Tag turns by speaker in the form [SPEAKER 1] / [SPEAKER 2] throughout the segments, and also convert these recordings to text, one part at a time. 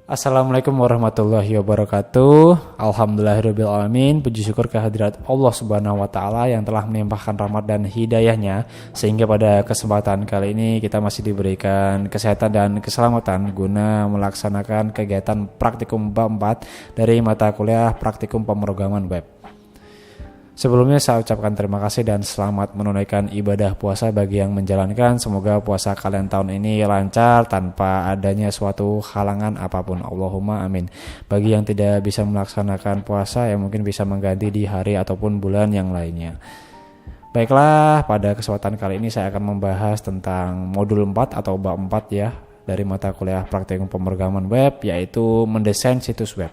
[SPEAKER 1] Assalamualaikum warahmatullahi wabarakatuh. Alhamdulillahirabbil alamin. Puji syukur kehadirat Allah Subhanahu wa taala yang telah melimpahkan rahmat dan hidayahnya sehingga pada kesempatan kali ini kita masih diberikan kesehatan dan keselamatan guna melaksanakan kegiatan praktikum bab 4 dari mata kuliah Praktikum Pemrograman Web. Sebelumnya saya ucapkan terima kasih dan selamat menunaikan ibadah puasa bagi yang menjalankan. Semoga puasa kalian tahun ini lancar tanpa adanya suatu halangan apapun. Allahumma amin. Bagi yang tidak bisa melaksanakan puasa, yang mungkin bisa mengganti di hari ataupun bulan yang lainnya. Baiklah, pada kesempatan kali ini saya akan membahas tentang modul 4 atau bab 4 ya dari mata kuliah Praktikum Pemrograman Web, yaitu mendesain situs web.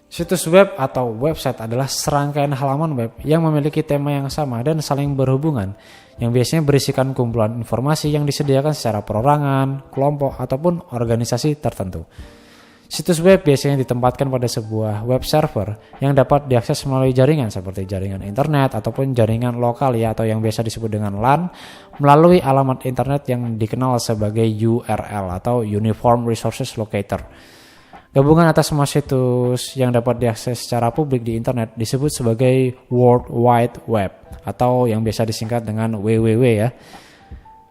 [SPEAKER 1] Situs web atau website adalah serangkaian halaman web yang memiliki tema yang sama dan saling berhubungan, yang biasanya berisikan kumpulan informasi yang disediakan secara perorangan, kelompok, ataupun organisasi tertentu. Situs web biasanya ditempatkan pada sebuah web server yang dapat diakses melalui jaringan seperti jaringan internet ataupun jaringan lokal ya, atau yang biasa disebut dengan LAN, melalui alamat internet yang dikenal sebagai URL atau Uniform Resources Locator. Gabungan atas semua situs yang dapat diakses secara publik di internet disebut sebagai World Wide Web atau yang biasa disingkat dengan WWW ya.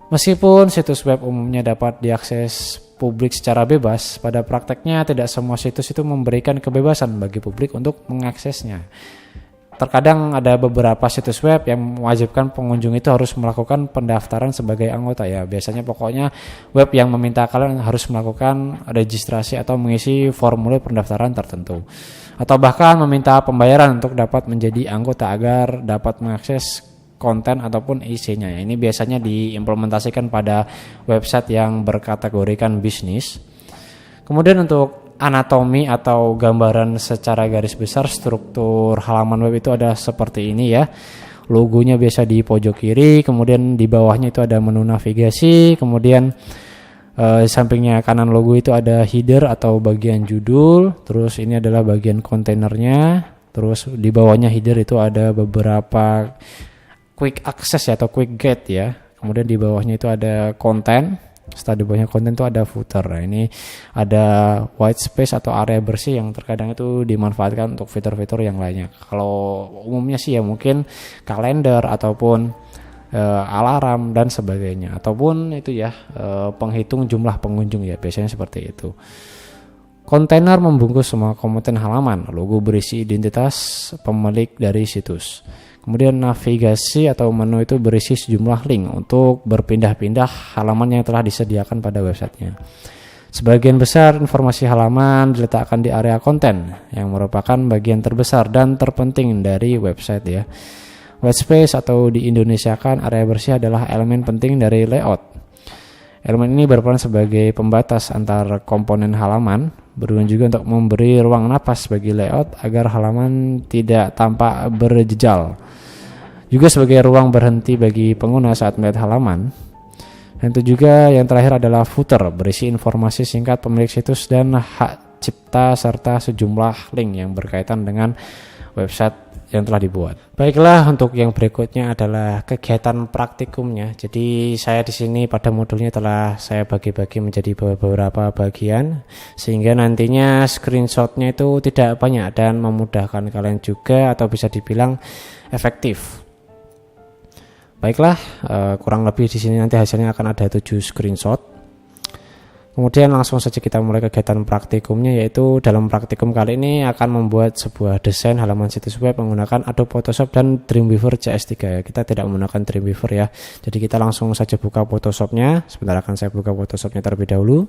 [SPEAKER 1] Meskipun situs web umumnya dapat diakses publik secara bebas, pada prakteknya tidak semua situs itu memberikan kebebasan bagi publik untuk mengaksesnya. Terkadang ada beberapa situs web yang mewajibkan pengunjung itu harus melakukan pendaftaran sebagai anggota ya. Biasanya pokoknya web yang meminta kalian harus melakukan registrasi atau mengisi formulir pendaftaran tertentu. Atau bahkan meminta pembayaran untuk dapat menjadi anggota agar dapat mengakses konten ataupun isinya. Ini biasanya diimplementasikan pada website yang berkategorikan bisnis. Kemudian untuk anatomi atau gambaran secara garis besar struktur halaman web itu ada seperti ini ya. Logonya biasa di pojok kiri, kemudian di bawahnya itu ada menu navigasi, kemudian sampingnya kanan logo itu ada header atau bagian judul, terus ini adalah bagian kontainernya, terus di bawahnya header itu ada beberapa quick access ya, atau quick get ya. Kemudian di bawahnya itu ada konten. Setelah di bawahnya konten itu ada footer. Nah, ini ada white space atau area bersih yang terkadang itu dimanfaatkan untuk fitur-fitur yang lainnya. Kalau umumnya sih ya mungkin kalender ataupun alarm dan sebagainya, ataupun itu ya penghitung jumlah pengunjung ya, biasanya seperti itu. Kontainer membungkus semua konten halaman. Logo berisi identitas pemilik dari situs. Kemudian navigasi atau menu itu berisi sejumlah link untuk berpindah-pindah halaman yang telah disediakan pada websitenya. Sebagian besar informasi halaman diletakkan di area konten yang merupakan bagian terbesar dan terpenting dari website ya. White space atau diindonesiakan area bersih adalah elemen penting dari layout. Elemen ini berperan sebagai pembatas antar komponen halaman, berguna juga untuk memberi ruang napas bagi layout agar halaman tidak tampak berjejal. Juga sebagai ruang berhenti bagi pengguna saat melihat halaman. Dan itu juga yang terakhir adalah footer, berisi informasi singkat pemilik situs dan hak cipta serta sejumlah link yang berkaitan dengan website yang telah dibuat. Baiklah, untuk yang berikutnya adalah kegiatan praktikumnya. Jadi saya di sini pada modulnya telah saya bagi-bagi menjadi beberapa bagian sehingga nantinya screenshotnya itu tidak banyak dan memudahkan kalian juga, atau bisa dibilang efektif. Baiklah, kurang lebih di sini nanti hasilnya akan ada 7 screenshot. Kemudian langsung saja kita mulai kegiatan praktikumnya, yaitu dalam praktikum kali ini akan membuat sebuah desain halaman situs web menggunakan Adobe Photoshop dan Dreamweaver CS3 ya. Kita tidak menggunakan Dreamweaver ya. Jadi kita langsung saja buka Photoshopnya. Sebentar, akan saya buka Photoshopnya terlebih dahulu.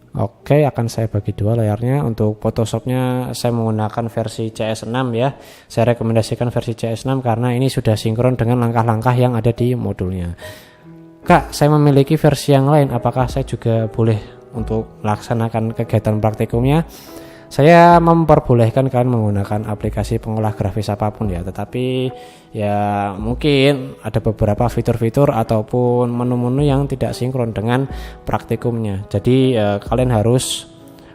[SPEAKER 1] Oke, akan saya bagi dua layarnya. Untuk Photoshopnya saya menggunakan versi CS6 ya. Saya rekomendasikan versi CS6 karena ini sudah sinkron dengan langkah-langkah yang ada di modulnya. Kak, saya memiliki versi yang lain, apakah saya juga boleh untuk melaksanakan kegiatan praktikumnya? Saya memperbolehkan kalian menggunakan aplikasi pengolah grafis apapun ya, tetapi ya mungkin ada beberapa fitur-fitur ataupun menu-menu yang tidak sinkron dengan praktikumnya. Jadi kalian harus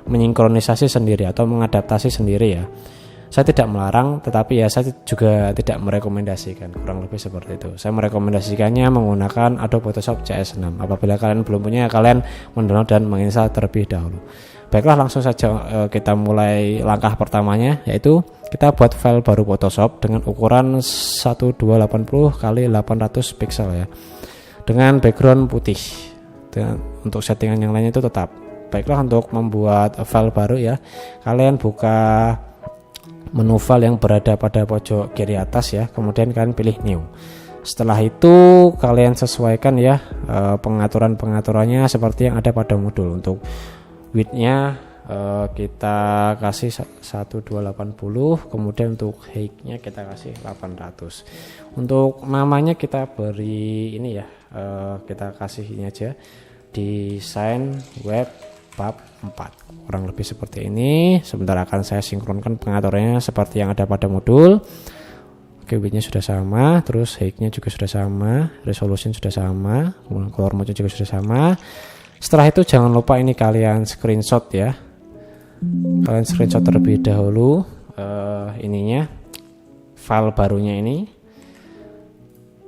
[SPEAKER 1] mensinkronisasi sendiri atau mengadaptasi sendiri ya. Saya tidak melarang, tetapi ya saya juga tidak merekomendasikan, kurang lebih seperti itu. Saya merekomendasikannya menggunakan Adobe Photoshop CS6. Apabila kalian belum punya, kalian mendownload dan menginstal terlebih dahulu. Baiklah, langsung saja kita mulai langkah pertamanya, yaitu kita buat file baru Photoshop dengan ukuran 1280 x 800 pixel ya, dengan background putih. Untuk settingan yang lainnya itu tetap. Baiklah, untuk membuat file baru ya, kalian buka menu file yang berada pada pojok kiri atas ya, kemudian kalian pilih new. Setelah itu kalian sesuaikan ya pengaturannya seperti yang ada pada modul. Untuk width-nya kita kasih 1280, kemudian untuk height-nya kita kasih 800. Untuk namanya kita beri ini ya, kita kasih ini aja, desain web bab 4, kurang lebih seperti ini. Sebentar akan saya sinkronkan pengaturannya seperti yang ada pada modul. Oke, width-nya sudah sama, terus height-nya juga sudah sama, resolution sudah sama, kemudian color mode juga sudah sama. Setelah itu jangan lupa ini kalian screenshot ya, kalian screenshot terlebih dahulu ininya, file barunya ini.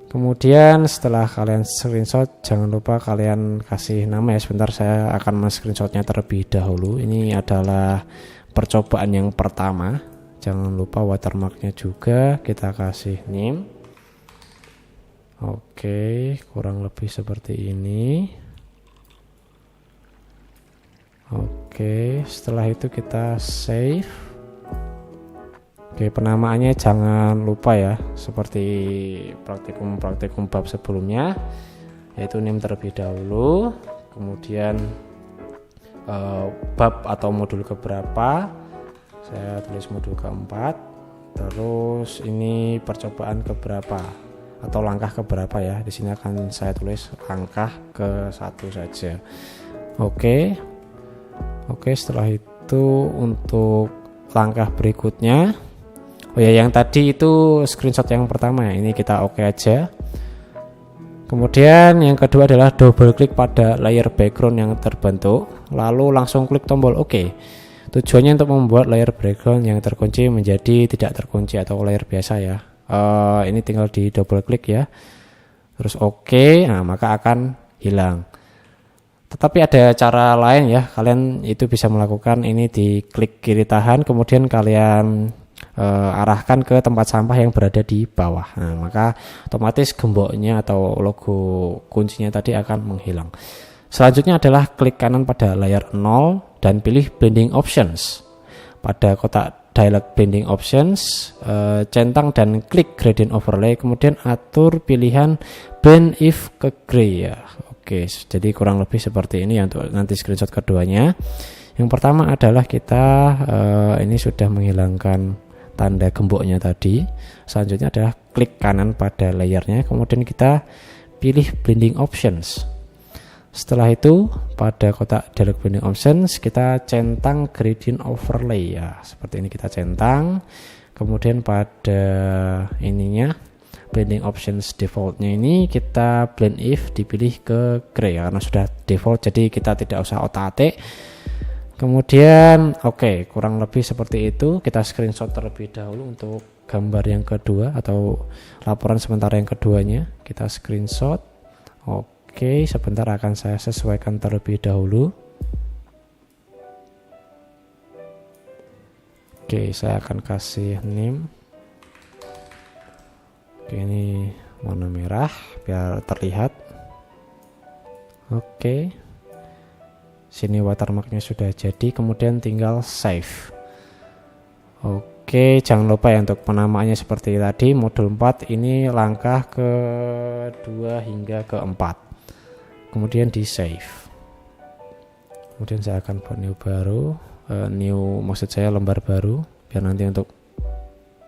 [SPEAKER 1] Kemudian setelah kalian screenshot, jangan lupa kalian kasih nama ya. Sebentar saya akan men-screenshotnya terlebih dahulu. Ini adalah percobaan yang pertama. Jangan lupa watermarknya juga kita kasih name. Oke, kurang lebih seperti ini. Oke, setelah itu kita save. Oke, penamaannya jangan lupa ya, seperti praktikum bab sebelumnya, yaitu name terlebih dahulu, kemudian bab atau modul keberapa, saya tulis modul keempat, terus ini percobaan keberapa atau langkah keberapa ya, di sini akan saya tulis langkah ke-1 saja. Oke, setelah itu untuk langkah berikutnya, oh ya, yang tadi itu screenshot yang pertama ya, ini kita oke aja. Kemudian yang kedua adalah double klik pada layer background yang terbentuk, lalu langsung klik tombol oke. Tujuannya untuk membuat layer background yang terkunci menjadi tidak terkunci atau layer biasa ya. Ini tinggal di double klik ya, terus oke, nah maka akan hilang. Tetapi ada cara lain ya, kalian itu bisa melakukan ini di klik kiri tahan, kemudian kalian arahkan ke tempat sampah yang berada di bawah. Nah, maka otomatis gemboknya atau logo kuncinya tadi akan menghilang. Selanjutnya adalah klik kanan pada layar 0 dan pilih blending options. Pada kotak dialog blending options, centang dan klik gradient overlay, kemudian atur pilihan blend if ke gray ya. Oke, jadi kurang lebih seperti ini ya untuk nanti screenshot keduanya. Yang pertama adalah kita ini sudah menghilangkan tanda gemboknya tadi. Selanjutnya adalah klik kanan pada layarnya, kemudian kita pilih blending options. Setelah itu pada kotak dialog blending options kita centang gradient overlay ya, seperti ini kita centang. Kemudian pada ininya blending options defaultnya ini kita blend if dipilih ke gray ya, karena sudah default jadi kita tidak usah otak-atik. Kemudian oke, kurang lebih seperti itu. Kita screenshot terlebih dahulu untuk gambar yang kedua atau laporan sementara yang keduanya. Kita screenshot. Oke, sebentar akan saya sesuaikan terlebih dahulu. Oke, saya akan kasih name. Oke, ini warna merah biar terlihat. Oke, sini watermarknya sudah jadi, kemudian tinggal save. Oke, jangan lupa ya untuk penamaannya seperti tadi, modul 4 ini langkah ke-2 hingga ke-4, kemudian di save. Kemudian saya akan buat new baru, maksud saya lembar baru, biar nanti untuk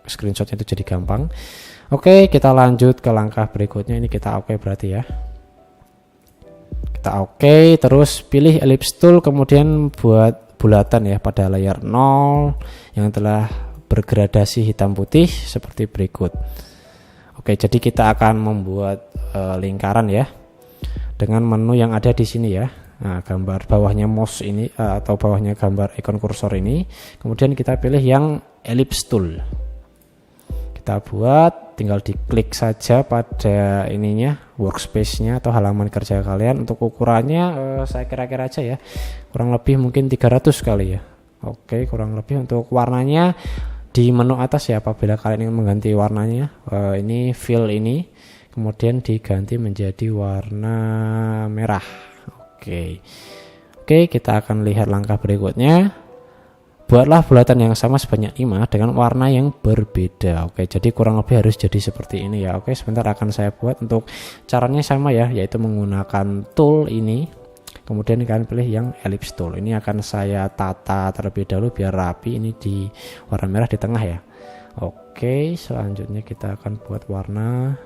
[SPEAKER 1] screenshotnya itu jadi gampang. Oke, kita lanjut ke langkah berikutnya. Ini kita oke berarti ya. Kita oke, terus pilih ellipse tool, kemudian buat bulatan ya pada layar 0 yang telah bergradasi hitam putih seperti berikut. Oke, jadi kita akan membuat lingkaran ya dengan menu yang ada di sini ya. Nah, gambar bawahnya mouse ini atau bawahnya gambar ikon kursor ini, kemudian kita pilih yang ellipse tool. Kita buat, tinggal diklik saja pada ininya, workspace-nya atau halaman kerja kalian. Untuk ukurannya saya kira-kira aja ya, kurang lebih mungkin 300 kali ya. Oke, kurang lebih. Untuk warnanya di menu atas ya, apabila kalian ingin mengganti warnanya, ini fill ini, kemudian diganti menjadi warna merah. Oke, kita akan lihat langkah berikutnya. Buatlah bulatan yang sama sebanyak 5 dengan warna yang berbeda. Oke, jadi kurang lebih harus jadi seperti ini ya. Oke, sebentar akan saya buat. Untuk caranya sama ya, yaitu menggunakan tool ini. Kemudian kalian pilih yang ellipse tool. Ini akan saya tata terlebih dahulu biar rapi. Ini di warna merah di tengah ya. Oke, selanjutnya kita akan buat warna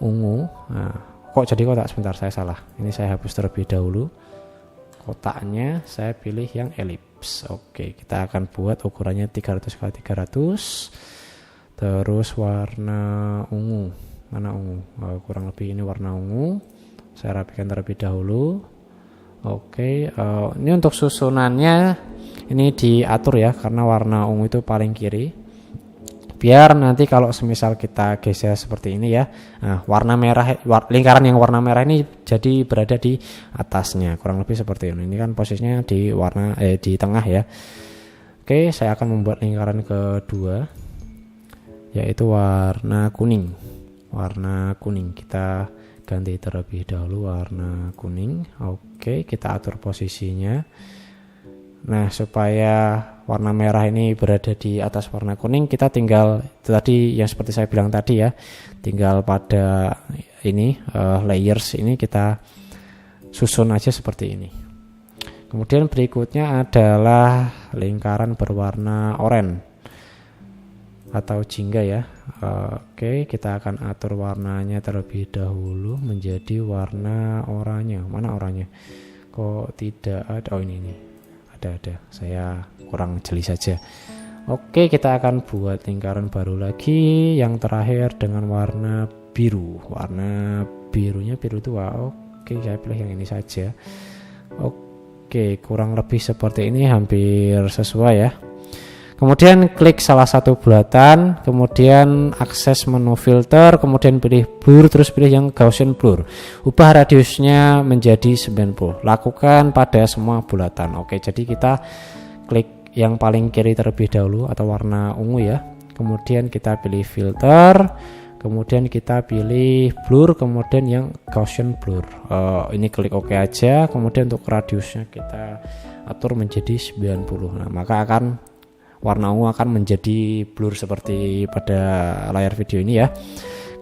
[SPEAKER 1] ungu. Nah, kok jadi kotak? Sebentar, saya salah. Ini saya hapus terlebih dahulu. Kotaknya saya pilih yang ellipse. Oke, kita akan buat ukurannya 300 x 300. Terus warna ungu. Mana ungu? Kurang lebih ini warna ungu. Saya rapikan terlebih dahulu. Oke, ini untuk susunannya ini diatur ya, karena warna ungu itu paling kiri. Biar nanti kalau semisal kita geser seperti ini ya, nah, warna merah, lingkaran yang warna merah ini jadi berada di atasnya, kurang lebih seperti ini. Ini kan posisinya di warna di tengah ya. Oke, saya akan membuat lingkaran kedua, yaitu warna kuning. Warna kuning kita ganti terlebih dahulu warna kuning. Oke, kita atur posisinya. Nah, supaya warna merah ini berada di atas warna kuning, kita tinggal tadi yang seperti saya bilang tadi ya, tinggal pada ini layers ini kita susun aja seperti ini. Kemudian berikutnya adalah lingkaran berwarna oranye atau jingga ya. Oke, kita akan atur warnanya terlebih dahulu menjadi warna oranye. Mana oranye? Kok tidak ada? Oh, ini. Ada, saya kurang jeli saja. Oke, kita akan buat lingkaran baru lagi yang terakhir dengan warna biru. Warna birunya biru tua. Oke, saya pilih yang ini saja. Oke, kurang lebih seperti ini, hampir sesuai ya. Kemudian klik salah satu bulatan, kemudian akses menu filter, kemudian pilih blur, terus pilih yang Gaussian blur. Ubah radiusnya menjadi 90. Lakukan pada semua bulatan. Oke, jadi kita klik yang paling kiri terlebih dahulu atau warna ungu ya. Kemudian kita pilih filter, kemudian kita pilih blur, kemudian yang Gaussian blur. Ini klik OK aja. Kemudian untuk radiusnya kita atur menjadi 90. Nah, maka akan warna ungu akan menjadi blur seperti pada layar video ini ya.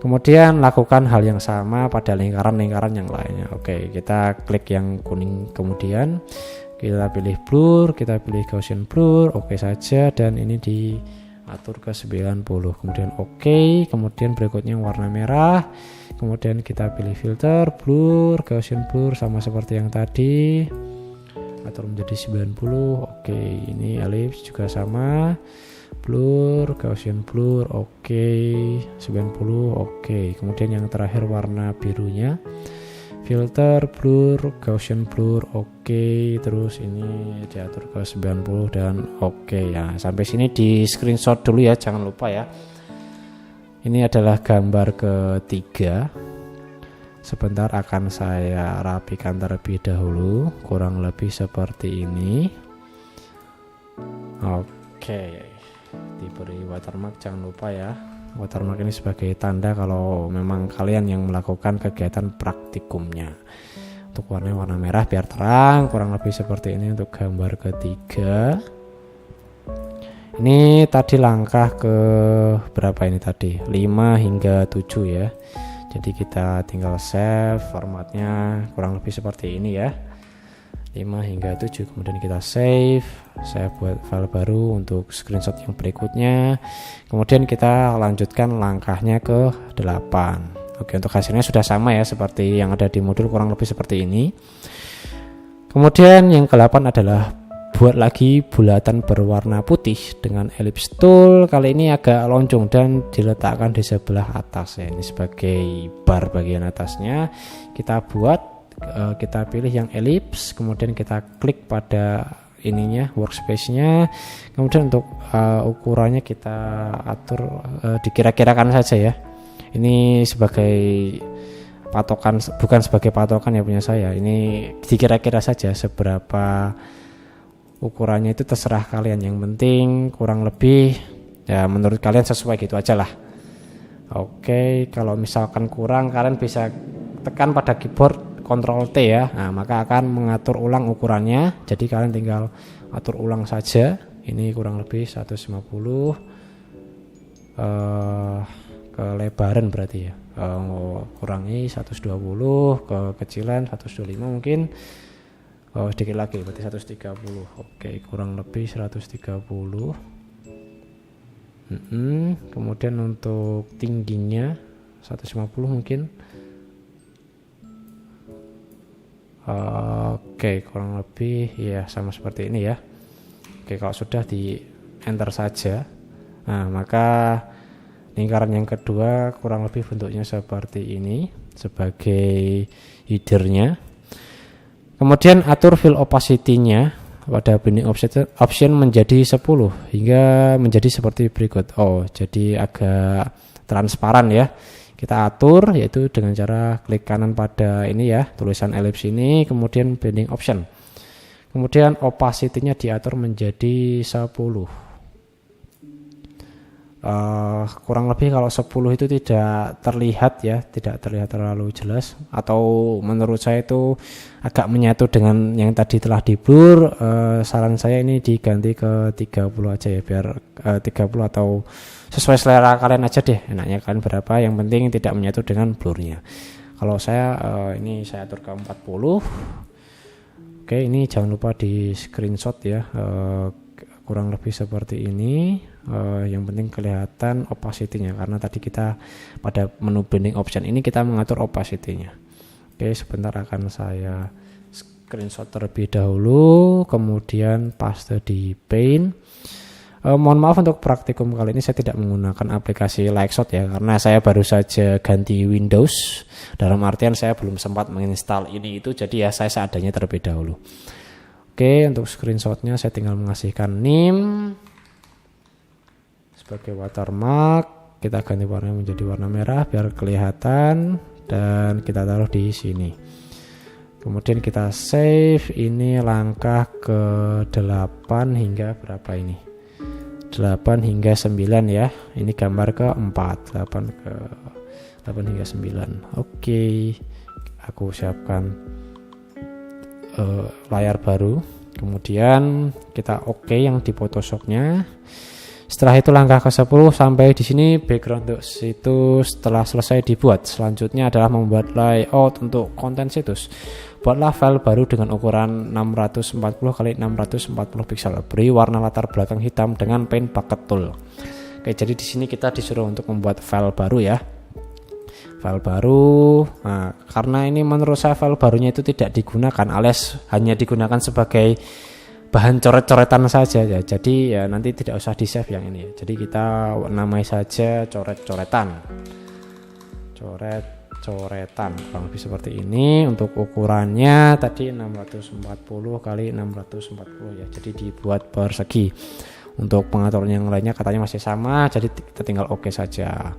[SPEAKER 1] Kemudian lakukan hal yang sama pada lingkaran-lingkaran yang lainnya. Oke, kita klik yang kuning, kemudian kita pilih blur, kita pilih Gaussian blur, oke saja, dan ini diatur ke 90. Kemudian oke, kemudian berikutnya warna merah, kemudian kita pilih filter, blur, Gaussian blur sama seperti yang tadi. Atur menjadi 90. Oke, ini ellipse juga sama, blur, Gaussian blur, oke, 90, oke. Kemudian yang terakhir warna birunya, filter, blur, Gaussian blur, oke. Terus ini diatur ke 90 dan oke ya. Sampai sini di screenshot dulu ya, jangan lupa ya. Ini adalah gambar ketiga. Sebentar akan saya rapikan terlebih dahulu, kurang lebih seperti ini. Oke, diberi watermark, jangan lupa ya. Watermark ini sebagai tanda kalau memang kalian yang melakukan kegiatan praktikumnya. Untuk warna merah biar terang, kurang lebih seperti ini untuk gambar ketiga. Ini tadi langkah ke berapa ini tadi? 5 hingga 7 ya. Jadi kita tinggal save, formatnya kurang lebih seperti ini ya, 5 hingga 7. Kemudian kita save, saya buat file baru untuk screenshot yang berikutnya. Kemudian kita lanjutkan langkahnya ke 8. Oke, untuk hasilnya sudah sama ya seperti yang ada di modul, kurang lebih seperti ini. Kemudian yang ke-8 adalah buat lagi bulatan berwarna putih dengan ellipse tool. Kali ini agak lonjong dan diletakkan di sebelah atas ya. Ini sebagai bar bagian atasnya. Kita buat, kita pilih yang ellipse, kemudian kita klik pada ininya, workspace-nya. Kemudian untuk ukurannya kita atur dikira-kirakan saja ya. Ini sebagai patokan, bukan sebagai patokan ya punya saya. Ini dikira-kira saja seberapa ukurannya, itu terserah kalian. Yang penting kurang lebih ya menurut kalian sesuai gitu aja lah. Oke, kalau misalkan kurang, kalian bisa tekan pada keyboard Ctrl T ya. Nah, maka akan mengatur ulang ukurannya. Jadi kalian tinggal atur ulang saja. Ini kurang lebih 150 kelebaran berarti ya. Kurangi 120, kekecilan 125 mungkin. Sedikit lagi berarti 130. Oke, kurang lebih 130. Kemudian untuk tingginya 150 mungkin. Oke, kurang lebih ya sama seperti ini ya. Oke, kalau sudah di enter saja. Nah, maka lingkaran yang kedua kurang lebih bentuknya seperti ini sebagai headernya. Kemudian atur fill opacity-nya pada binding option menjadi 10 hingga menjadi seperti berikut. Jadi agak transparan ya. Kita atur yaitu dengan cara klik kanan pada ini ya, tulisan ellipse ini, kemudian binding option. Kemudian opacity-nya diatur menjadi 10. Kurang lebih kalau 10 itu tidak terlihat ya, tidak terlihat terlalu jelas, atau menurut saya itu agak menyatu dengan yang tadi telah di blur. Saran saya ini diganti ke 30 aja ya, biar 30 atau sesuai selera kalian aja deh, enaknya kalian berapa, yang penting tidak menyatu dengan blurnya. Kalau saya ini saya atur ke 40. Oke, ini jangan lupa di screenshot ya. Kurang lebih seperti ini. Yang penting kelihatan opacity-nya, karena tadi kita pada menu binding option ini kita mengatur opacity-nya. Oke, sebentar akan saya screenshot terlebih dahulu, kemudian paste di Paint. Mohon maaf untuk praktikum kali ini saya tidak menggunakan aplikasi Lightshot ya, karena saya baru saja ganti Windows. Dalam artian saya belum sempat menginstal ini itu, jadi ya saya seadanya terlebih dahulu. Oke, untuk screenshotnya saya tinggal mengasihkan name sebagai watermark. Kita ganti warna menjadi warna merah biar kelihatan, dan kita taruh di sini. Kemudian kita save. Ini langkah ke 8 hingga berapa ini? 8 hingga 9 ya. Ini gambar ke 4. 8 hingga 9. Oke. Aku siapkan layar baru. Kemudian kita oke yang di Photoshopnya. Setelah itu langkah ke 10 sampai di sini background untuk situs telah selesai dibuat. Selanjutnya adalah membuat layout untuk konten situs. Buatlah file baru dengan ukuran 640 x 640 pixel. Beri warna latar belakang hitam dengan Paint Bucket Tool. Oke, jadi di sini kita disuruh untuk membuat file baru ya. File baru. Nah, karena ini menurut saya file barunya itu tidak digunakan, alias hanya digunakan sebagai bahan coret-coretan saja ya. Jadi ya nanti tidak usah di save yang ini ya. Jadi kita namai saja coret-coretan. Coretan kurang lebih seperti ini. Untuk ukurannya tadi 640 x 640 ya, jadi dibuat persegi. Untuk pengaturan yang lainnya katanya masih sama, jadi kita tinggal oke saja.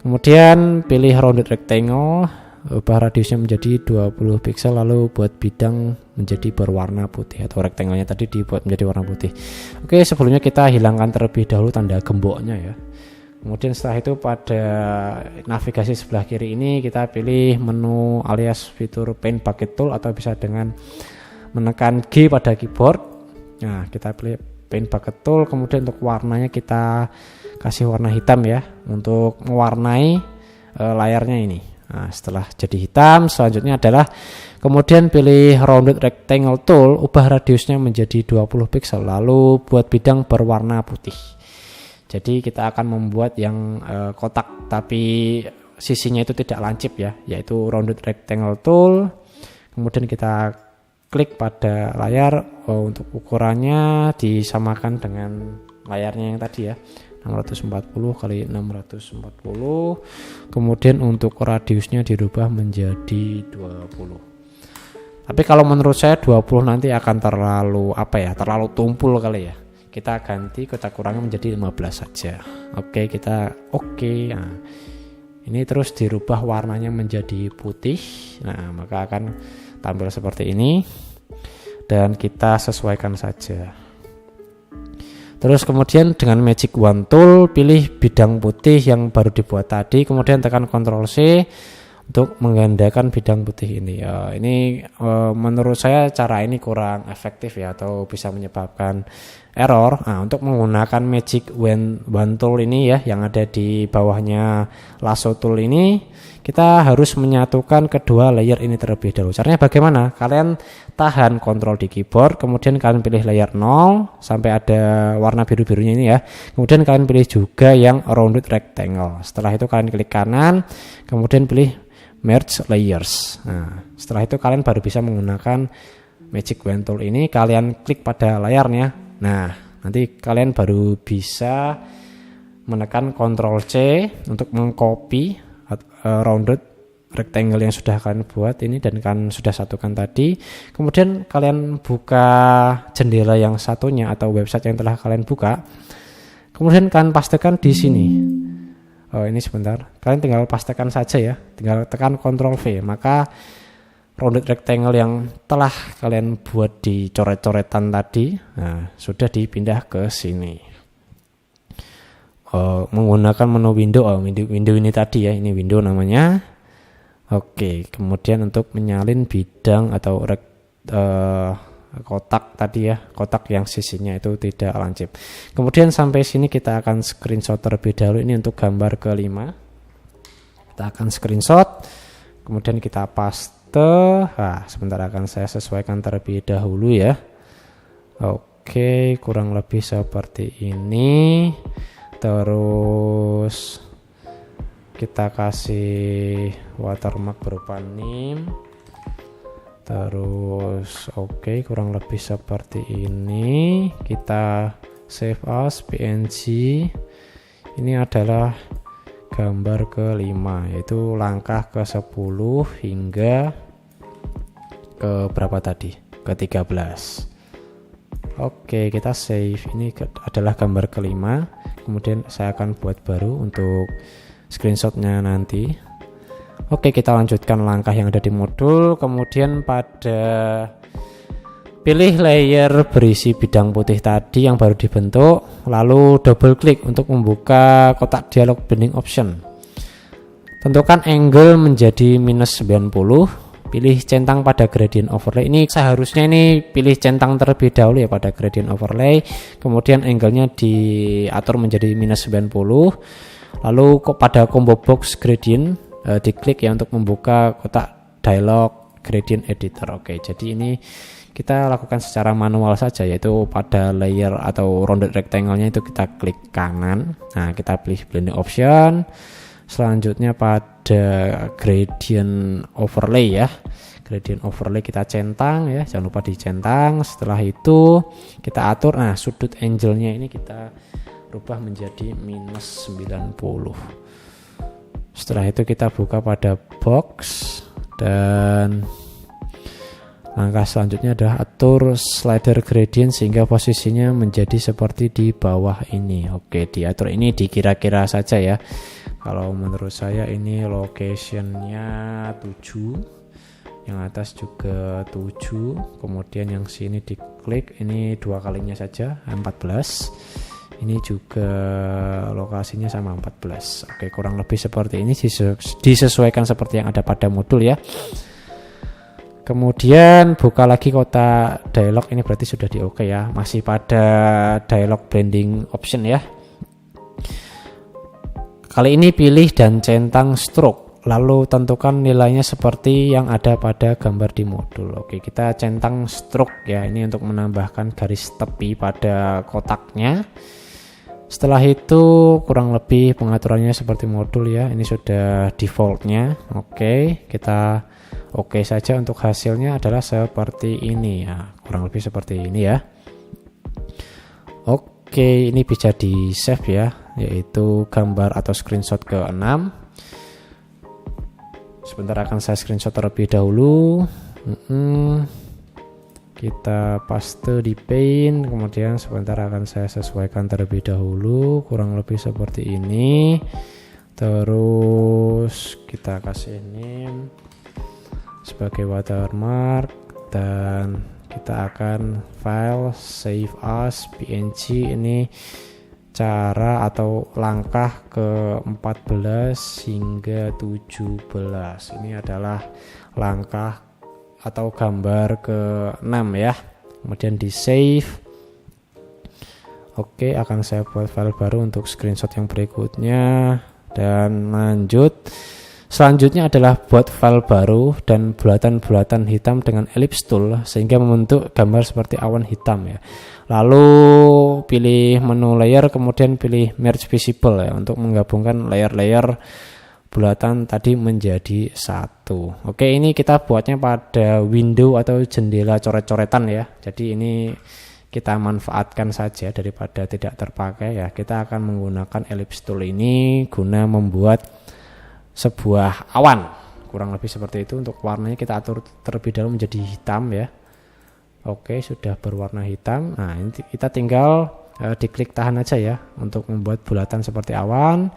[SPEAKER 1] Kemudian pilih rounded rectangle, ubah radiusnya menjadi 20 pixel, lalu buat bidang menjadi berwarna putih, atau rectangle-nya tadi dibuat menjadi warna putih. Oke, sebelumnya kita hilangkan terlebih dahulu tanda gemboknya ya. Kemudian setelah itu pada navigasi sebelah kiri ini kita pilih menu alias fitur Paint Bucket Tool, atau bisa dengan menekan G pada keyboard. Nah, kita pilih Paint Bucket Tool, kemudian untuk warnanya kita kasih warna hitam ya, untuk mewarnai layarnya ini. Nah, setelah jadi hitam, selanjutnya adalah kemudian pilih Rounded Rectangle Tool, ubah radiusnya menjadi 20 pixel, lalu buat bidang berwarna putih. Jadi kita akan membuat yang kotak tapi sisinya itu tidak lancip ya, yaitu Rounded Rectangle Tool. Kemudian kita klik pada layar. Untuk ukurannya disamakan dengan layarnya yang tadi ya, 640 x 640. Kemudian untuk radiusnya dirubah menjadi 20. Tapi kalau menurut saya 20 nanti akan terlalu terlalu tumpul kali ya. Kita ganti kotak kurangnya menjadi 15 saja. Oke, Nah, ini terus dirubah warnanya menjadi putih. Nah, maka akan tampil seperti ini. Dan kita sesuaikan saja. Terus kemudian dengan Magic Wand Tool pilih bidang putih yang baru dibuat tadi, kemudian tekan Ctrl C untuk menggandakan bidang putih ini. Menurut saya cara ini kurang efektif ya, atau bisa menyebabkan error. Nah, untuk menggunakan Magic Wand Tool ini ya, yang ada di bawahnya Lasso Tool ini, kita harus menyatukan kedua layer ini terlebih dahulu. Caranya bagaimana? Kalian tahan Ctrl di keyboard, kemudian kalian pilih layer 0 sampai ada warna biru-birunya ini ya. Kemudian kalian pilih juga yang rounded rectangle. Setelah itu kalian klik kanan, kemudian pilih merge layers. Nah, setelah itu kalian baru bisa menggunakan Magic Wand Tool ini. Kalian klik pada layarnya. Nah, nanti kalian baru bisa menekan Ctrl C untuk mengcopy rounded rectangle yang sudah kalian buat ini dan kalian sudah satukan tadi. Kemudian kalian buka jendela yang satunya atau website yang telah kalian buka. Kemudian kalian pastekan di sini. Ini sebentar. Kalian tinggal pastekan saja ya. Tinggal tekan Ctrl V. Maka rounded rectangle yang telah kalian buat di coret-coretan tadi, nah, sudah dipindah ke sini. Menggunakan menu window ini tadi ya, ini window namanya. Oke, kemudian untuk menyalin bidang atau kotak tadi ya, kotak yang sisinya itu tidak lancip. Kemudian sampai sini kita akan screenshot terlebih dahulu, ini untuk gambar kelima. Kita akan screenshot, kemudian kita paste. Sebentar akan saya sesuaikan terlebih dahulu ya. Oke, kurang lebih seperti ini. Terus kita kasih watermark berupa name. Terus kurang lebih seperti ini. Kita save as PNG. Ini adalah gambar kelima, yaitu langkah ke 10 hingga ke berapa tadi? Ke 13. Oke, kita save. Ini adalah gambar kelima. Kemudian saya akan buat baru untuk screenshotnya nanti. Oke, kita lanjutkan langkah yang ada di modul. Kemudian pada pilih layer berisi bidang putih tadi yang baru dibentuk, lalu double klik untuk membuka kotak dialog blending option. Tentukan angle menjadi -90. Pilih centang pada gradient overlay. Ini seharusnya ini pilih centang terlebih dahulu ya pada gradient overlay. Kemudian angle-nya diatur menjadi -90. Lalu pada combo box gradient diklik ya untuk membuka kotak dialog gradient editor. Oke, jadi ini kita lakukan secara manual saja, yaitu pada layer atau rounded rectangle-nya itu kita klik kanan. Nah, kita pilih blending option. Selanjutnya pada gradient overlay ya, gradient overlay kita centang ya, jangan lupa dicentang. Setelah itu kita atur, nah sudut angle-nya ini kita rubah menjadi -90. Setelah itu kita buka pada box dan langkah selanjutnya adalah atur slider gradient sehingga posisinya menjadi seperti di bawah ini. Oke, diatur ini dikira-kira saja ya. Kalau menurut saya ini locationnya 7, yang atas juga 7, kemudian yang sini diklik ini 2 kalinya saja 14. Ini juga lokasinya sama 14. Oke, kurang lebih seperti ini, disesuaikan seperti yang ada pada modul ya. Kemudian buka lagi kotak dialog, ini berarti sudah di oke ya, masih pada dialog blending option ya. Kali ini pilih dan centang stroke, lalu tentukan nilainya seperti yang ada pada gambar di modul. Oke, kita centang stroke ya, ini untuk menambahkan garis tepi pada kotaknya. Setelah itu kurang lebih pengaturannya seperti modul ya, ini sudah defaultnya. Oke, kita oke saja. Untuk hasilnya adalah seperti ini ya, kurang lebih seperti ini ya. Oke, ini bisa di save ya, yaitu gambar atau screenshot ke-6. Sebentar akan saya screenshot terlebih dahulu. Kita paste di paint, kemudian sebentar akan saya sesuaikan terlebih dahulu, kurang lebih seperti ini. Terus kita kasih name sebagai watermark, dan kita akan file save as png. Ini cara atau langkah ke 14 hingga 17. Ini adalah langkah atau gambar ke 6 ya. Kemudian di save. Oke, akan saya buat file baru untuk screenshot yang berikutnya, dan lanjut. Selanjutnya adalah buat file baru dan bulatan-bulatan hitam dengan ellipse tool sehingga membentuk gambar seperti awan hitam ya. Lalu pilih menu layer, kemudian pilih merge visible ya untuk menggabungkan layer-layer bulatan tadi menjadi satu. Oke, ini kita buatnya pada window atau jendela coret-coretan ya. Jadi ini kita manfaatkan saja daripada tidak terpakai ya. Kita akan menggunakan ellipse tool ini guna membuat sebuah awan, kurang lebih seperti itu. Untuk warnanya kita atur terlebih dahulu menjadi hitam ya. Oke, sudah berwarna hitam. Nah, ini kita tinggal diklik tahan aja ya untuk membuat bulatan seperti awan.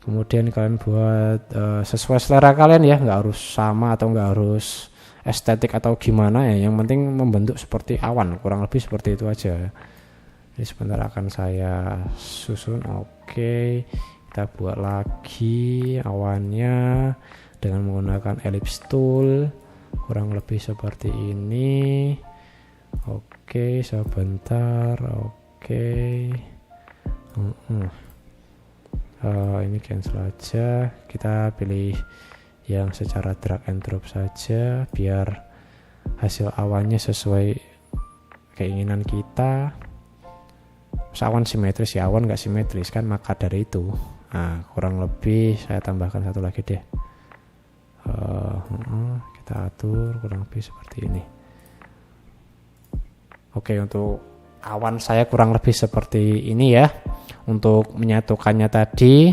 [SPEAKER 1] Kemudian kalian buat sesuai selera kalian ya, nggak harus sama atau nggak harus estetik atau gimana ya, yang penting membentuk seperti awan, kurang lebih seperti itu aja. Ini sebentar akan saya susun. Oke, kita buat lagi awannya dengan menggunakan ellipse tool, kurang lebih seperti ini. Oke, sebentar. Oke, ini cancel aja. Kita pilih yang secara drag and drop saja biar hasil awannya sesuai keinginan kita. Awan simetris ya, awan nggak simetris kan, maka dari itu kurang lebih saya tambahkan satu lagi deh. Kita atur kurang lebih seperti ini. Oke, untuk awan saya kurang lebih seperti ini ya. Untuk menyatukannya tadi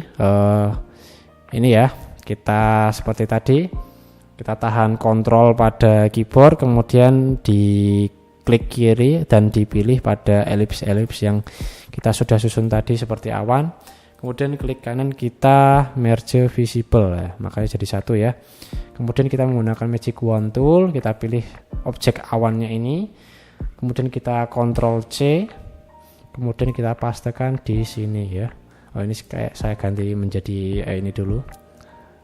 [SPEAKER 1] ini ya, kita seperti tadi, kita tahan kontrol pada keyboard, kemudian di klik kiri dan dipilih pada ellipse yang kita sudah susun tadi seperti awan. Kemudian klik kanan, kita merge visible ya, makanya jadi satu ya. Kemudian kita menggunakan magic wand tool, kita pilih objek awannya ini, kemudian kita Ctrl C, kemudian kita pastekan di sini ya. Ini kayak saya ganti menjadi ini dulu,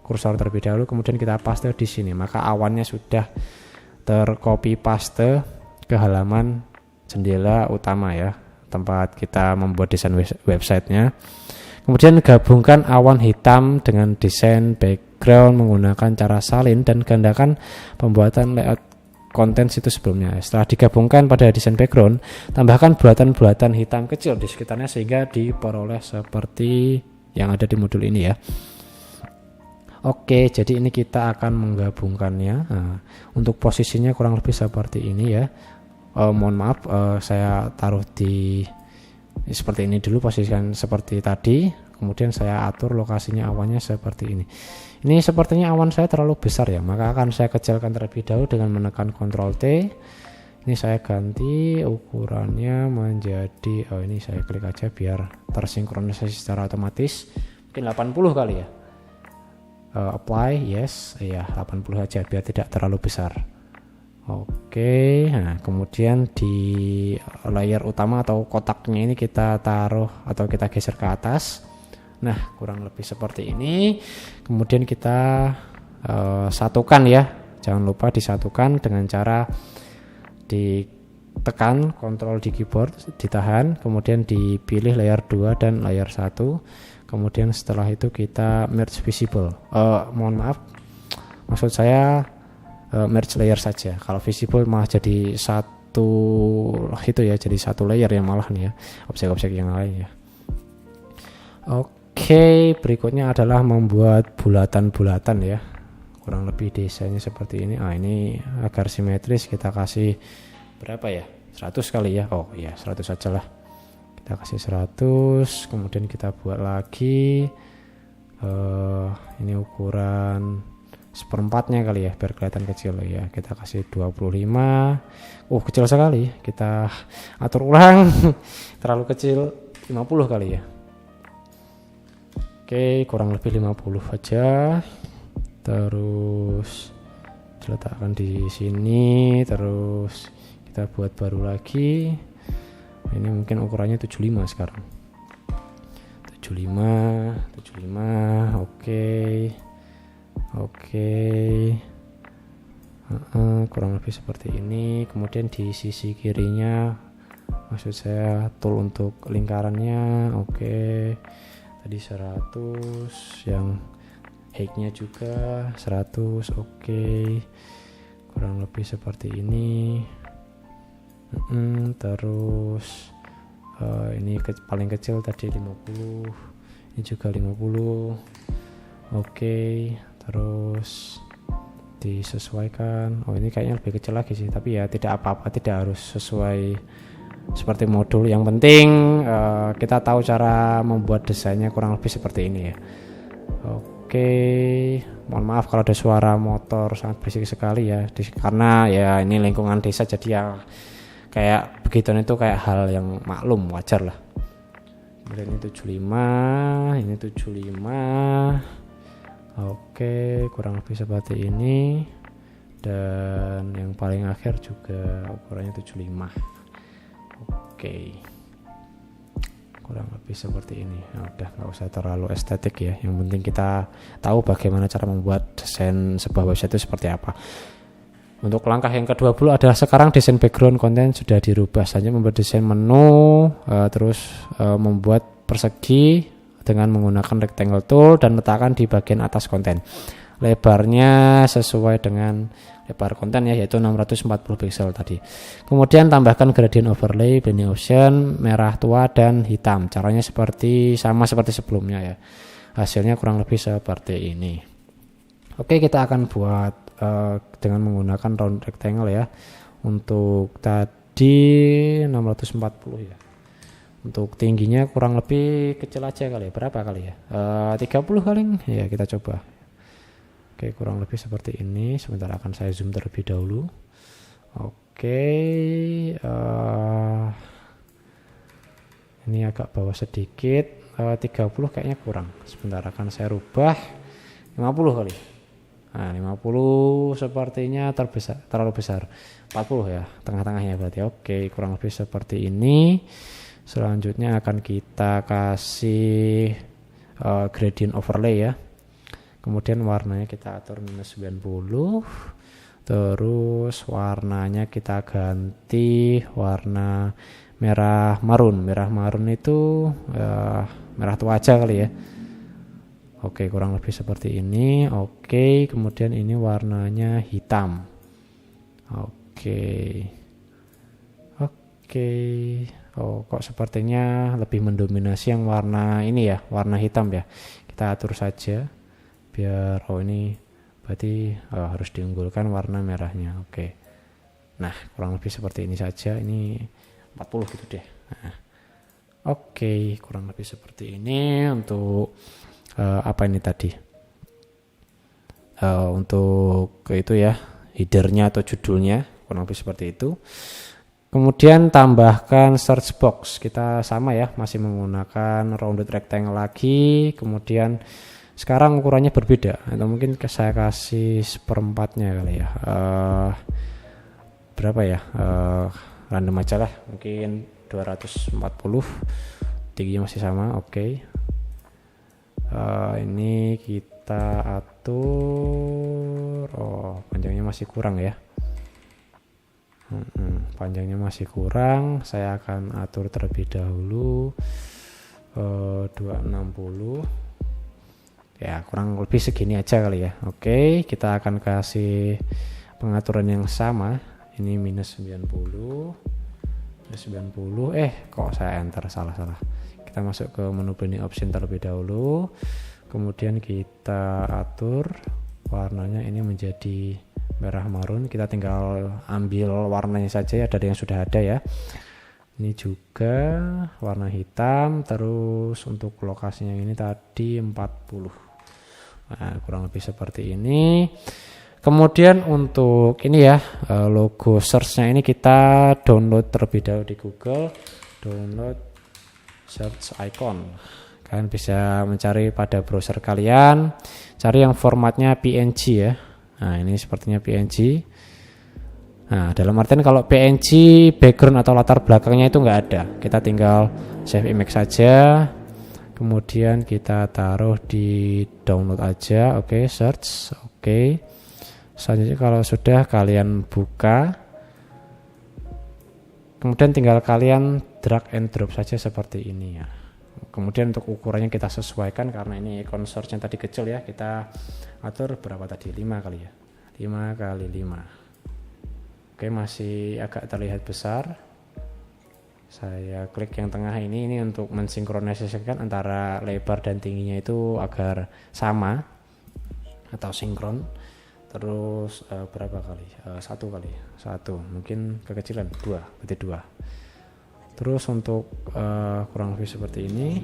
[SPEAKER 1] kursor terlebih dahulu, kemudian kita paste di sini, maka awannya sudah tercopy paste ke halaman jendela utama ya, tempat kita membuat desain websitenya. Kemudian gabungkan awan hitam dengan desain background menggunakan cara salin dan gandakan pembuatan layout konten situs sebelumnya. Setelah digabungkan pada desain background, tambahkan bulatan-bulatan hitam kecil di sekitarnya sehingga diperoleh seperti yang ada di modul ini ya. Oke, jadi ini kita akan menggabungkannya. Untuk posisinya kurang lebih seperti ini ya. Mohon maaf, saya taruh di seperti ini dulu, posisikan seperti tadi, kemudian saya atur lokasinya awannya seperti ini. Ini sepertinya awan saya terlalu besar ya, maka akan saya kecilkan terlebih dahulu dengan menekan Ctrl T. Ini saya ganti ukurannya menjadi, ini saya klik aja biar tersinkronisasi secara otomatis, mungkin 80 kali ya. Apply, yes, ya 80 aja biar tidak terlalu besar. Oke, nah kemudian di layer utama atau kotaknya ini kita taruh atau kita geser ke atas. Nah, kurang lebih seperti ini. Kemudian kita satukan ya, jangan lupa disatukan dengan cara ditekan Ctrl di keyboard, ditahan, kemudian dipilih layer 2 dan layer 1. Kemudian setelah itu kita merge visible. Mohon maaf, maksud saya merge layer saja. Kalau visible malah jadi satu itu ya, jadi satu layer yang malah nih ya, objek-objek yang lain ya. Oke, berikutnya adalah membuat bulatan-bulatan ya. Kurang lebih desainnya seperti ini. Ini agar simetris kita kasih berapa ya? 100 kali ya. Oh iya, 100 saja lah. Kita kasih 100, kemudian kita buat lagi ini ukuran seperempatnya kali ya biar kelihatan kecil ya. Kita kasih 25. Kecil sekali. Kita atur ulang. Terlalu kecil, 50 kali ya. Oke, kurang lebih 50 aja. Terus diletakkan di sini, terus kita buat baru lagi. Ini mungkin ukurannya 75 sekarang. 75, oke. Kurang lebih seperti ini. Kemudian di sisi kirinya, maksud saya tool untuk lingkarannya, oke. Tadi 100, yang height-nya juga 100, oke. Kurang lebih seperti ini. Terus ini paling kecil tadi 50, ini juga 50, oke. Terus disesuaikan. Ini kayaknya lebih kecil lagi sih, tapi ya tidak apa-apa, tidak harus sesuai seperti modul. Yang penting kita tahu cara membuat desainnya kurang lebih seperti ini ya. Oke, mohon maaf kalau ada suara motor, sangat berisik sekali ya, karena ya ini lingkungan desa, jadi ya kayak begitu itu kayak hal yang maklum, wajar lah. Kemudian ini 75, ini 75. Oke, kurang lebih seperti ini. Dan yang paling akhir juga ukurannya 75. Oke, kurang lebih seperti ini. Udah, nggak usah terlalu estetik ya, yang penting kita tahu bagaimana cara membuat desain sebuah website itu seperti apa. Untuk langkah yang ke-20 adalah sekarang desain background konten sudah dirubah, saja membuat desain menu, terus membuat persegi dengan menggunakan rectangle tool dan letakkan di bagian atas konten. Lebarnya sesuai dengan lebar konten ya, yaitu 640 pixel tadi. Kemudian tambahkan gradient overlay, blending option, merah tua dan hitam. Caranya sama seperti sebelumnya ya. Hasilnya kurang lebih seperti ini. Oke, kita akan buat dengan menggunakan round rectangle ya. Untuk tadi 640 ya. Untuk tingginya kurang lebih kecil aja kali ya. Berapa kali ya? 30 kali ya, kita coba. Oke, kurang lebih seperti ini. Sebentar, akan saya zoom terlebih dahulu. Oke, ini agak bawah sedikit. 30 kayaknya kurang. Sebentar, akan saya rubah 50 kali. Nah, 50 sepertinya terlalu besar. 40 ya, tengah-tengahnya berarti. Oke, kurang lebih seperti ini. Selanjutnya akan kita kasih gradient overlay ya. Kemudian warnanya kita atur -90. Terus warnanya kita ganti warna merah marun. Merah marun itu merah tua aja kali ya. Oke, kurang lebih seperti ini. Oke, kemudian ini warnanya hitam. Oke. Kok sepertinya lebih mendominasi yang warna ini ya, warna hitam ya. Kita atur saja biar ini berarti harus diunggulkan warna merahnya. Oke. Nah, kurang lebih seperti ini saja. Ini 40 gitu deh. Nah. Oke, kurang lebih seperti ini untuk apa ini tadi, untuk itu ya, headernya atau judulnya kurang lebih seperti itu. Kemudian tambahkan search box, kita sama ya, masih menggunakan rounded rectangle lagi. Kemudian sekarang ukurannya berbeda, atau mungkin saya kasih seperempatnya kali ya. Berapa ya, random aja lah, mungkin 240. Tingginya masih sama. Oke. Ini kita atur. Panjangnya masih kurang ya. Panjangnya masih kurang. Saya akan atur terlebih dahulu 260. Ya, kurang lebih segini aja kali ya. Oke, kita akan kasih pengaturan yang sama. Ini -90. Kok saya enter salah. Kita masuk ke menu blending option terlebih dahulu. Kemudian kita atur warnanya ini menjadi merah marun. Kita tinggal ambil warnanya saja ya, dari yang sudah ada ya. Ini juga warna hitam. Terus untuk lokasinya ini tadi 40. Nah, kurang lebih seperti ini. Kemudian untuk ini ya, logo search-nya ini kita download terlebih dahulu di Google. Download search icon. Kalian bisa mencari pada browser kalian, cari yang formatnya PNG ya. Nah, ini sepertinya PNG. Nah, dalam artian kalau PNG background atau latar belakangnya itu nggak ada, kita tinggal save image saja. Kemudian kita taruh di download aja. Oke, search. Oke. Selanjutnya kalau sudah kalian buka, kemudian tinggal kalian drag and drop saja seperti ini ya. Kemudian untuk ukurannya kita sesuaikan, karena ini icon search-nya tadi kecil ya, kita atur berapa tadi, 5 kali ya, 5 kali 5. Oke, masih agak terlihat besar. Saya klik yang tengah ini untuk mensinkronisasikan antara lebar dan tingginya itu agar sama atau sinkron. Terus berapa kali? 1 kali. 1, mungkin kekecilan 2, berarti 2. Terus untuk kurang lebih seperti ini.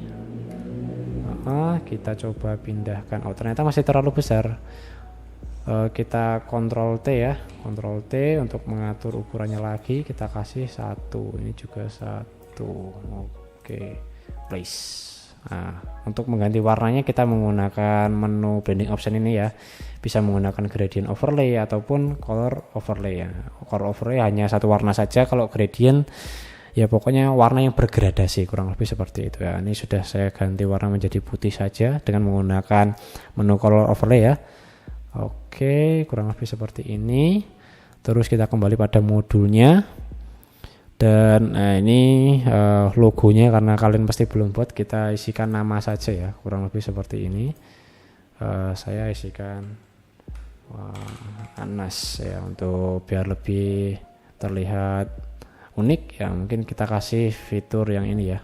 [SPEAKER 1] Kita coba pindahkan. Oh, ternyata masih terlalu besar. Kita Ctrl T ya, Ctrl T untuk mengatur ukurannya lagi. Kita kasih 1, ini juga 1. Oke, place. Nah, untuk mengganti warnanya kita menggunakan menu blending option ini ya. Bisa menggunakan gradient overlay ataupun color overlay ya. Color overlay hanya satu warna saja, kalau gradient ya pokoknya warna yang bergradasi, kurang lebih seperti itu ya. Ini sudah saya ganti warna menjadi putih saja dengan menggunakan menu color overlay ya. Oke, kurang lebih seperti ini. Terus kita kembali pada modulnya. Dan ini logonya, karena kalian pasti belum buat, kita isikan nama saja ya, kurang lebih seperti ini. Saya isikan Anas ya, untuk biar lebih terlihat unik ya. Mungkin kita kasih fitur yang ini ya,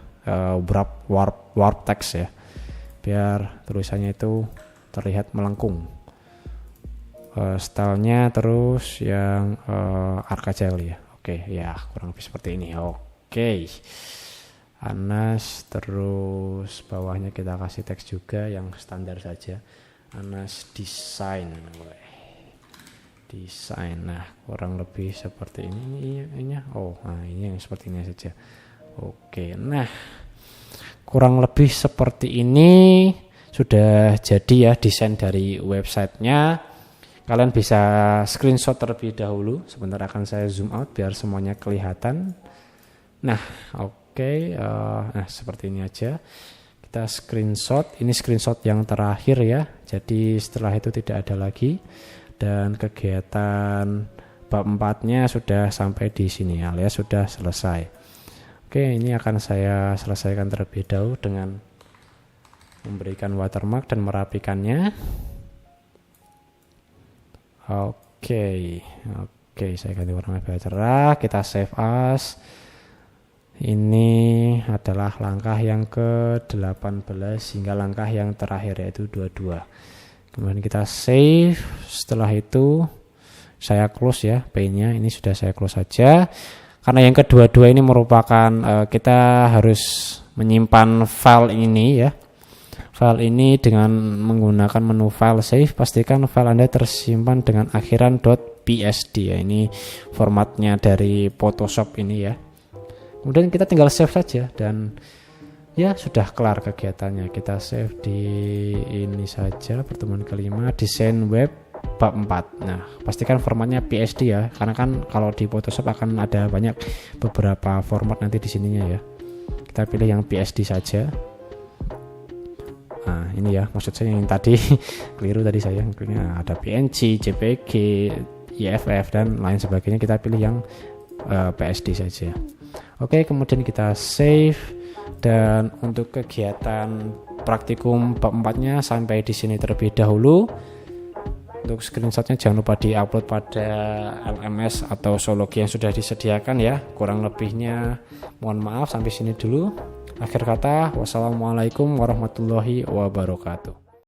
[SPEAKER 1] warp text ya, biar tulisannya itu terlihat melengkung. Stylenya terus yang Archagile ya. Oke, ya kurang lebih seperti ini. Oke, Anas, terus bawahnya kita kasih teks juga yang standar saja. Anas desain. Desain. Nah, kurang lebih seperti ini. Ini yang seperti ini saja. Oke, nah kurang lebih seperti ini sudah jadi ya desain dari websitenya. Kalian bisa screenshot terlebih dahulu. Sebentar akan saya zoom out biar semuanya kelihatan. Nah, oke. Nah, seperti ini aja. Kita screenshot. Ini screenshot yang terakhir ya. Jadi setelah itu tidak ada lagi. Dan kegiatan bab 4-nya sudah sampai di sini alias sudah selesai. Oke, ini akan saya selesaikan terlebih dahulu dengan memberikan watermark dan merapikannya. Oke, saya ganti warna lebih cerah. Kita save as. Ini adalah langkah yang ke-18 hingga langkah yang terakhir yaitu 22. Kemudian kita save. Setelah itu saya close ya pane-nya. Ini sudah saya close saja. Karena yang kedua-dua ini merupakan kita harus menyimpan file ini ya. File ini dengan menggunakan menu file save, pastikan file Anda tersimpan dengan akhiran .psd ya. Ini formatnya dari Photoshop ini ya. Kemudian kita tinggal save saja dan ya sudah kelar kegiatannya. Kita save di ini saja, pertemuan kelima, desain web bab 4. Nah, pastikan formatnya PSD ya, karena kan kalau di Photoshop akan ada banyak beberapa format nanti di sininya ya. Kita pilih yang PSD saja. Nah, ini ya, maksud saya yang tadi keliru tadi saya. Nah, ada PNG, JPG, IFF dan lain sebagainya. Kita pilih yang PSD saja. Oke, kemudian kita save. Dan untuk kegiatan praktikum bab 4-nya sampai di sini terlebih dahulu. Untuk screenshotnya jangan lupa diupload pada LMS atau Sologi yang sudah disediakan ya. Kurang lebihnya mohon maaf, sampai sini dulu. Akhir kata, wassalamualaikum warahmatullahi wabarakatuh.